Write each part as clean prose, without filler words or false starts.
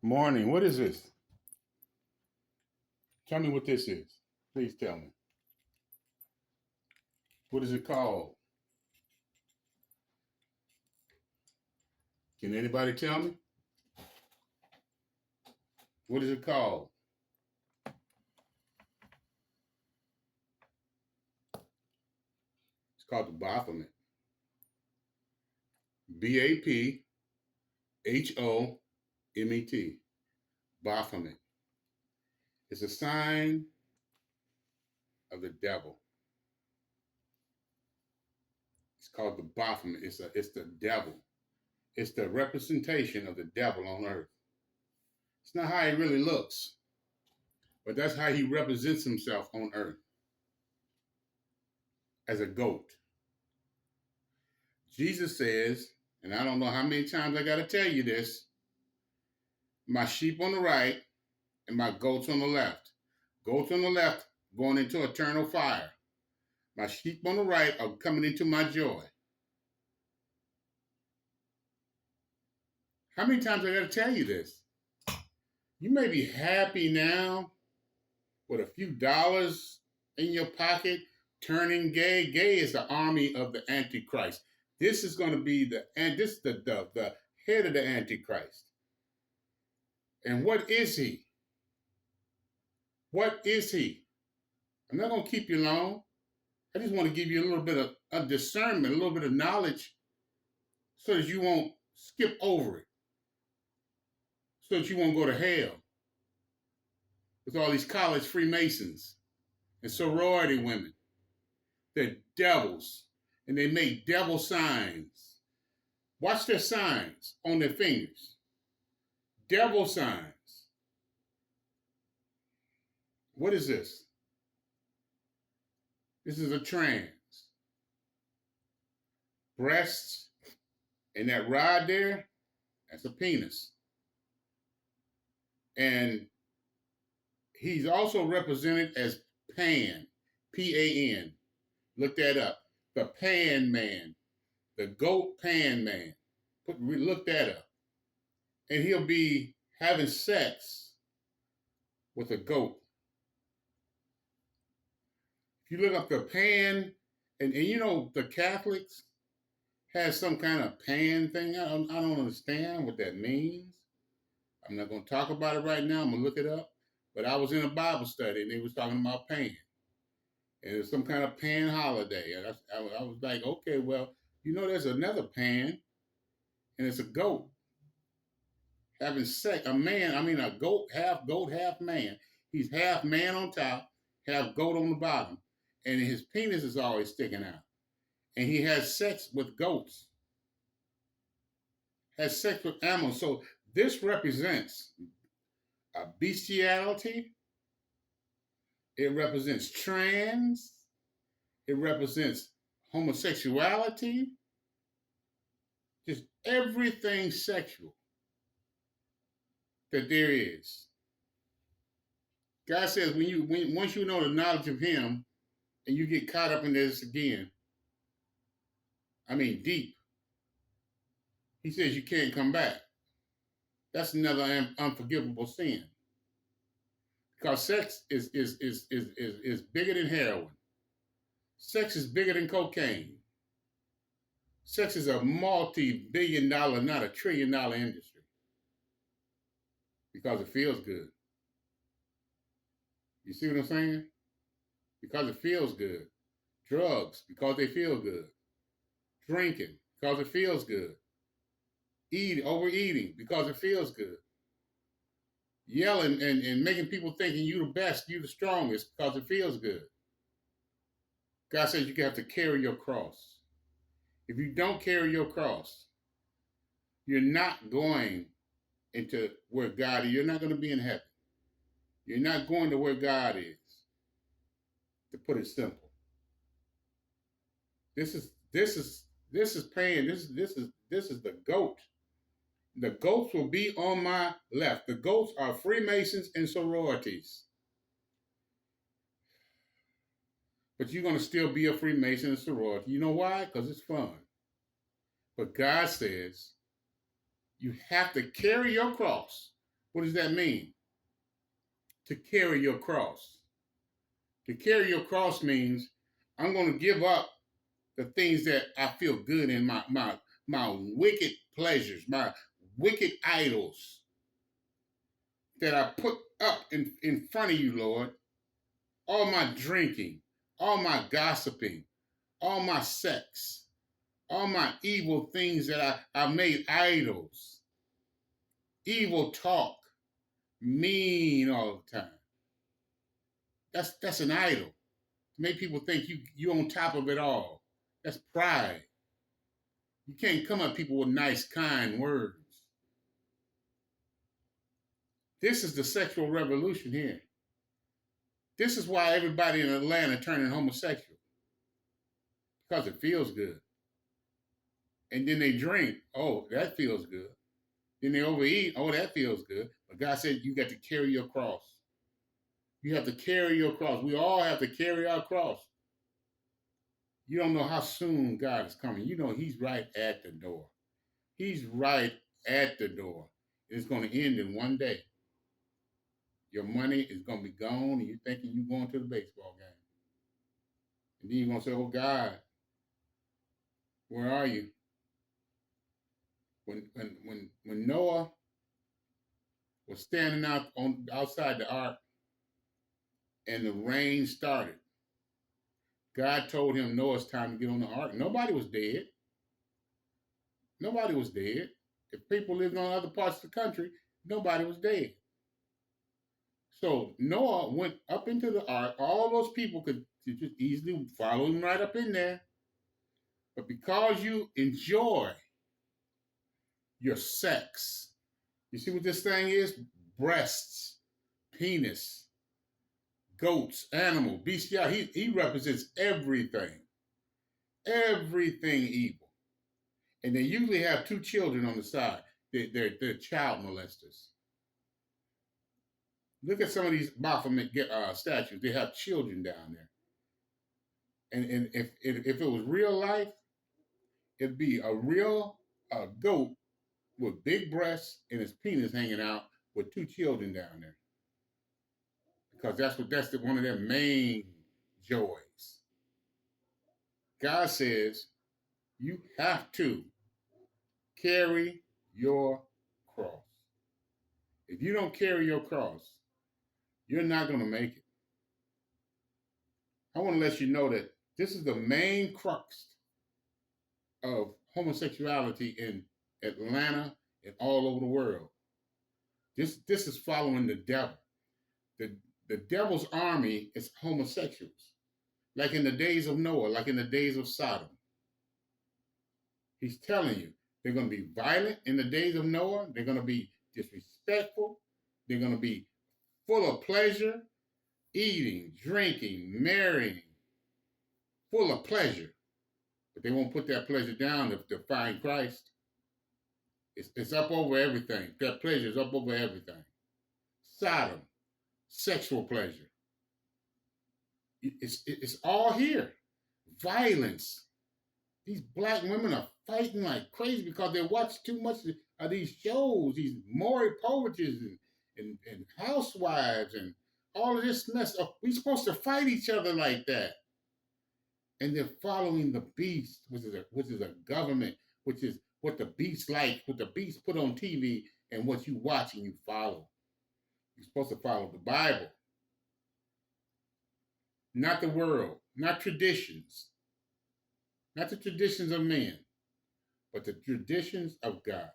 Morning. What is this? Tell me what this is. Please tell me. What is it called? Can anybody tell me? What is it called? It's called the Baphomet. Baphomet. Baphomet. It's a sign of the devil. It's called the Baphomet. It's the devil. It's the representation of the devil on earth. It's not how he really looks, but that's how he represents himself on earth as a goat. Jesus says, and I don't know how many times I got to tell you this, my sheep on the right and my goats on the left. Goats on the left going into eternal fire. My sheep on the right are coming into my joy. How many times I got to tell you this? You may be happy now with a few dollars in your pocket, turning gay. Gay is the army of the Antichrist. This is going to be the head of the Antichrist. And what is he? What is he? I'm not going to keep you long. I just want to give you a little bit of discernment, a little bit of knowledge, so that you won't skip over it, so that you won't go to hell with all these college Freemasons and sorority women. They're devils, and they make devil signs. Watch their signs on their fingers. Devil signs. What is this? This is a trans. Breasts, and that rod there, that's a penis. And he's also represented as Pan, P-A-N. Look that up. The Pan Man, the goat Pan Man. Look that up. And he'll be having sex with a goat. If you look up the Pan, and you know the Catholics has some kind of Pan thing. I don't understand what that means. I'm not going to talk about it right now. I'm going to look it up. But I was in a Bible study, and they was talking about Pan. And it's some kind of Pan holiday. And I was like, okay, well, you know there's another Pan, and it's a goat having sex. A goat, half man. He's half man on top, half goat on the bottom. And his penis is always sticking out. And he has sex with goats. Has sex with animals. So this represents a bestiality. It represents trans. It represents homosexuality. Just everything sexual that there is. God says once you know the knowledge of him and you get caught up in this again, deep, he says you can't come back. That's another unforgivable sin. Because sex is bigger than heroin. Sex is bigger than cocaine. Sex is a multi-billion-dollar, not a trillion-dollar industry. Because it feels good. You see what I'm saying? Because it feels good. Drugs, because they feel good. Drinking, because it feels good. Overeating, because it feels good. Yelling and making people thinking you the best, you the strongest, because it feels good. God says you have to carry your cross. If you don't carry your cross, you're not going into where God is. You're not going to be in heaven. You're not going to where God is. To put it simple. This is pain. This is the goat. The goats will be on my left. The goats are Freemasons and sororities. But you're going to still be a Freemason and sorority. You know why? Because it's fun. But God says you have to carry your cross. What does that mean? To carry your cross. To carry your cross means I'm going to give up the things that I feel good in, my wicked pleasures, my wicked idols that I put up in front of you, Lord. All my drinking, all my gossiping, all my sex, all my evil things that I made idols, evil talk, mean all the time. That's an idol. To make people think you on top of it all. That's pride. You can't come at people with nice, kind words. This is the sexual revolution here. This is why everybody in Atlanta turning homosexual. Because it feels good. And then they drink. Oh, that feels good. Then they overeat. Oh, that feels good. But God said you got to carry your cross. You have to carry your cross. We all have to carry our cross. You don't know how soon God is coming. You know He's right at the door. He's right at the door. It's going to end in one day. Your money is going to be gone, and you're thinking you're going to the baseball game. And then you're going to say, oh, God, where are you? When Noah was standing outside the ark and the rain started, God told him, Noah, it's time to get on the ark. Nobody was dead. Nobody was dead. If people lived on other parts of the country, nobody was dead. So Noah went up into the ark. All those people could just easily follow him right up in there. But because you enjoy your sex, you see what this thing is? Breasts, penis, goats, animal, bestiality. He represents everything. Everything evil. And they usually have two children on the side. They're child molesters. Look at some of these Baphomet statues. They have children down there. And if it was real life, it'd be a real goat with big breasts and his penis hanging out with two children down there. Because that's one of their main joys. God says you have to carry your cross. If you don't carry your cross, you're not going to make it. I want to let you know that this is the main crux of homosexuality in Atlanta and all over the world. This is following the devil. The devil's army is homosexuals. Like in the days of Noah, like in the days of Sodom. He's telling you, they're going to be violent in the days of Noah. They're going to be disrespectful. They're going to be full of pleasure, eating, drinking, marrying, full of pleasure. But they won't put that pleasure down if they find Christ. It's up over everything. That pleasure is up over everything. Sodom, sexual pleasure. It's all here. Violence. These black women are fighting like crazy because they watch too much of these shows, these Maury Poviches and housewives and all of this mess. We're supposed to fight each other like that. And they're following the beast, which is a government, which is what the beast like, what the beast put on TV, and what you watch and you follow. You're supposed to follow the Bible. Not the world, not traditions. Not the traditions of men, but the traditions of God.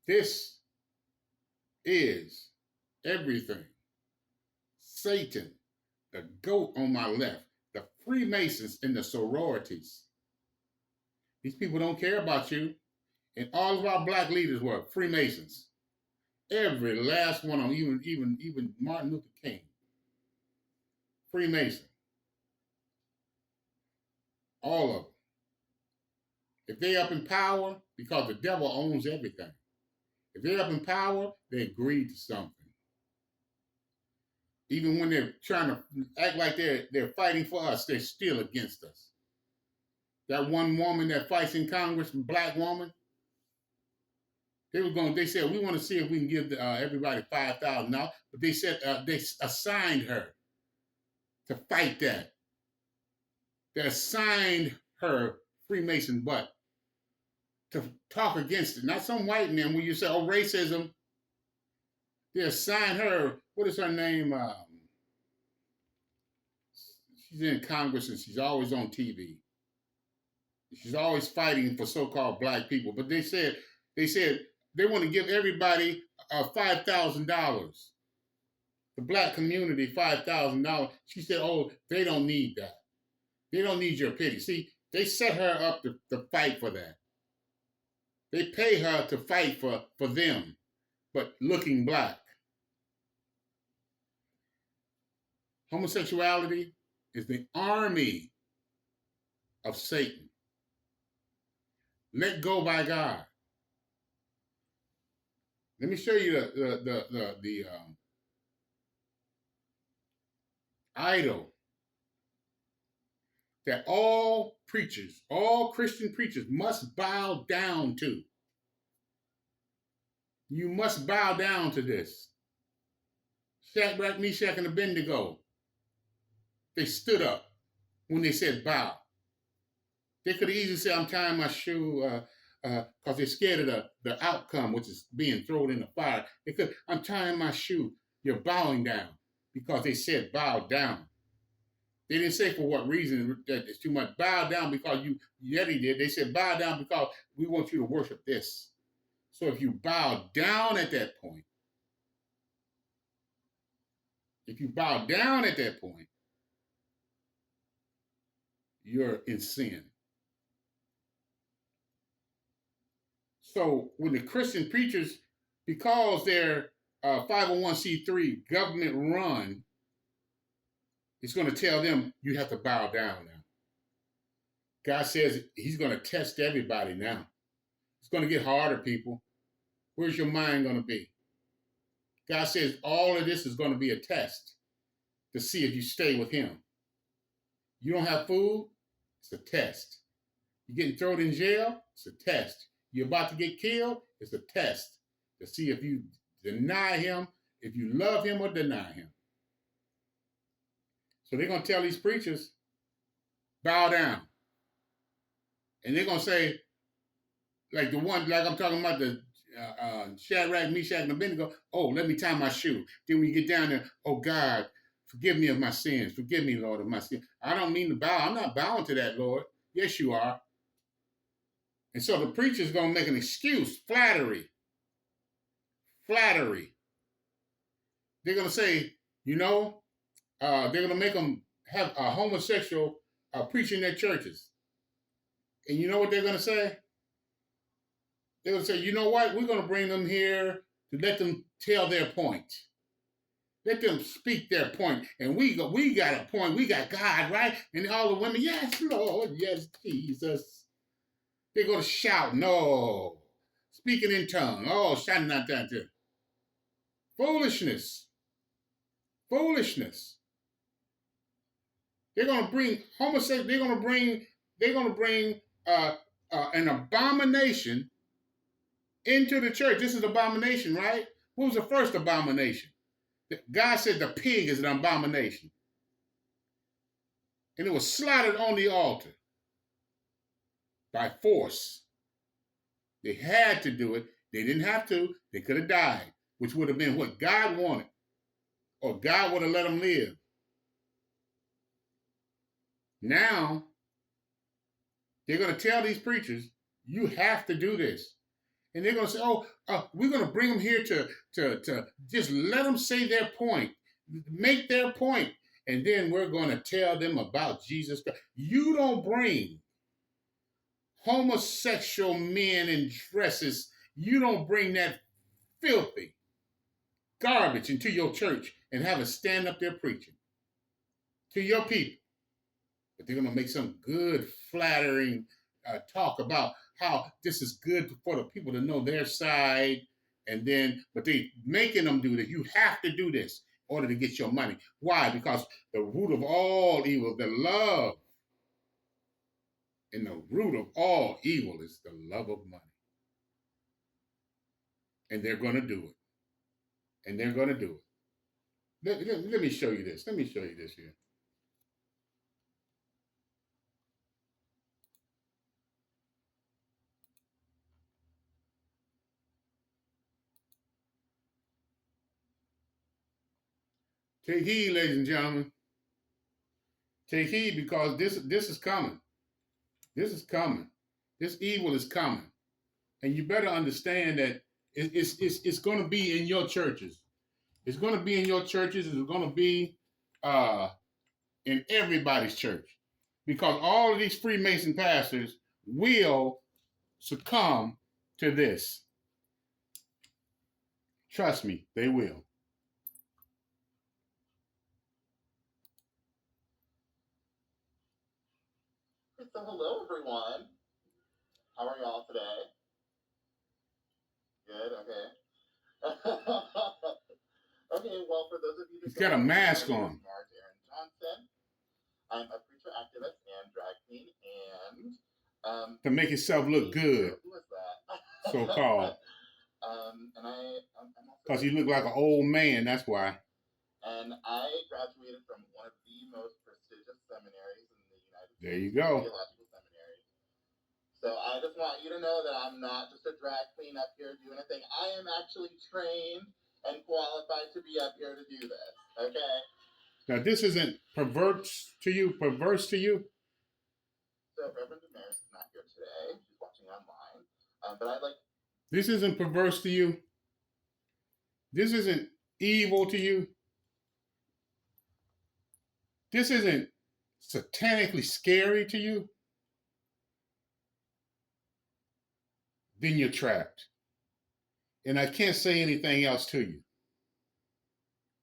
This is everything. Satan, the goat on my left, the Freemasons and the sororities. These people don't care about you. And all of our black leaders were Freemasons. Every last one of them, even Martin Luther King. Freemason. All of them. If they up in power, because the devil owns everything. If they're up in power, they agreed to something. Even when they're trying to act like they're fighting for us, they're still against us. That one woman that fights in Congress, a black woman, They said we want to see if we can give everybody $5,000, but they said they assigned her to fight that. They assigned her Freemason butt to talk against it. Not some white man when you say, oh, racism. They assigned her, what is her name? She's in Congress and she's always on TV. She's always fighting for so-called black people. But they said they want to give everybody $5,000. The black community $5,000. She said, oh, they don't need that. They don't need your pity. See, they set her up to fight for that. They pay her to fight for them, but looking black. Homosexuality is the army of Satan. Let go by God. Let me show you the idol that all preachers, all Christian preachers must bow down to. You must bow down to this. Shadrach, Meshach, and Abednego, they stood up when they said bow. They could have easily said, I'm tying my shoe because they're scared of the outcome, which is being thrown in the fire. They could, I'm tying my shoe. You're bowing down because they said bow down. They didn't say for what reason that it's too much. Bow down because Yeti did. They said bow down because we want you to worship this. So if you bow down at that point, you're in sin. So when the Christian preachers, because they're 501c3 government run, it's going to tell them you have to bow down now. God says he's going to test everybody now. It's going to get harder, people. Where's your mind going to be? God says all of this is going to be a test to see if you stay with him. You don't have food? It's a test. You're getting thrown in jail? It's a test. You're about to get killed? It's a test to see if you deny him, if you love him or deny him. So they're going to tell these preachers, bow down. And they're going to say, like I'm talking about the Shadrach, Meshach, and Abednego, oh, let me tie my shoe. Then when you get down there, oh, God, forgive me of my sins. Forgive me, Lord, of my sins. I don't mean to bow. I'm not bowing to that, Lord. Yes, you are. And so the preacher's going to make an excuse, flattery. They're going to say, they're going to make them have a homosexual preaching in their churches. And you know what they're going to say? They're going to say, you know what? We're going to bring them here to let them tell their point. Let them speak their point. And we got a point. We got God, right? And all the women, yes, Lord, yes, Jesus. They're going to shout, no. Speaking in tongues. Oh, shouting out there. Foolishness. They're going to bring homosexuality. They're going to bring an abomination into the church. This is abomination, right? What was the first abomination? God said the pig is an abomination. And it was slaughtered on the altar by force. They had to do it. They didn't have to. They could have died, which would have been what God wanted. Or God would have let them live. Now, they're going to tell these preachers, you have to do this. And they're going to say, we're going to bring them here to just let them say their point, make their point, and then we're going to tell them about Jesus Christ. You don't bring homosexual men in dresses. You don't bring that filthy garbage into your church and have us stand up there preaching to your people. But they're going to make some good, flattering talk about how this is good for the people to know their side. And then, but they making them do that. You have to do this in order to get your money. Why? Because the root of all evil, the love. And the root of all evil is the love of money. And they're going to do it. And they're going to do it. Let me show you this. Let me show you this here. Take heed, ladies and gentlemen. Take heed, because this is coming. This is coming. This evil is coming. And you better understand that it's going to be in your churches. It's going to be in your churches. It's going to be in everybody's church. Because all of these Freemason pastors will succumb to this. Trust me, they will. So hello, everyone. How are y'all today? Good, okay. Okay, well, for those of you that He's got a mask on. Mark Aaron Johnson. I'm a preacher activist and drag queen, and to make yourself look good. Who is that? So called. And I'm because you look like an old man, that's why. And I graduated from one of the most prestigious seminaries in the United States. There you go. Theological Seminary. So I just want you to know that I'm not just a drag queen up here doing a thing. I am actually trained and qualified to be up here to do this. Okay? Now this isn't perverse to you? So Reverend Damaris is not here today. She's watching online. But I'd like... This isn't perverse to you? This isn't evil to you? This isn't satanically scary to you? Then you're trapped. And I can't say anything else to you.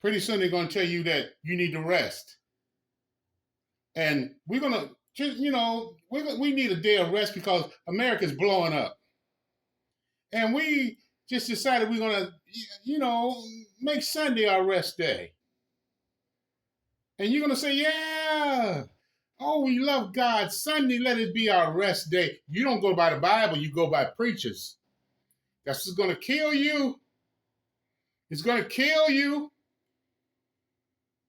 Pretty soon they're going to tell you that you need to rest. And we're going to, we need a day of rest because America's blowing up. And we just decided we're going to, make Sunday our rest day. And you're going to say, yeah, oh, we love God. Sunday, let it be our rest day. You don't go by the Bible, you go by preachers. That's what's going to kill you. It's going to kill you.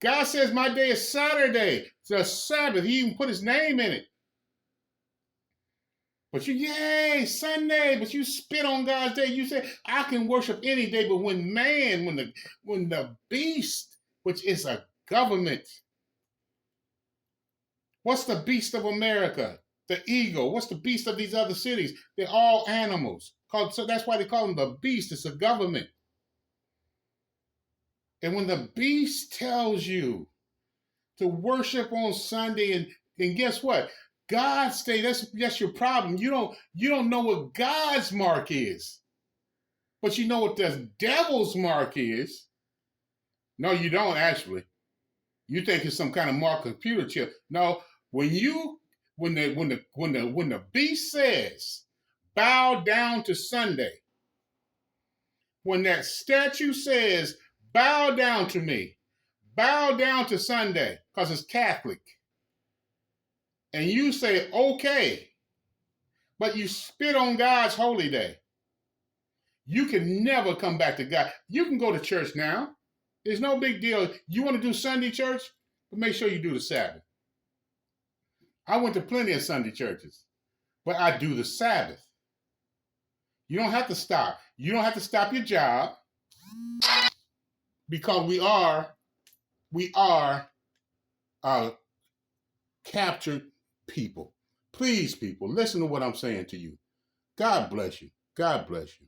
God says my day is Saturday. It's a Sabbath. He even put his name in it. But you, yay, Sunday, but you spit on God's day. You say, I can worship any day, but when the beast, which is a government, what's the beast of America? The eagle. What's the beast of these other cities? They're all animals. So that's why they call them the beast. It's a government. And when the beast tells you to worship on Sunday, and guess what? God's day, that's your problem. You don't know what God's mark is. But you know what the devil's mark is. No, you don't actually. You think it's some kind of mark computer chip. No, when the beast says, bow down to Sunday, when that statue says, bow down to me, bow down to Sunday, because it's Catholic, and you say, okay, but you spit on God's holy day, you can never come back to God. You can go to church now. There's no big deal. You want to do Sunday church? But make sure you do the Sabbath. I went to plenty of Sunday churches, but I do the Sabbath. You don't have to stop. You don't have to stop your job, because we are captured people. Please, people, listen to what I'm saying to you. God bless you. God bless you.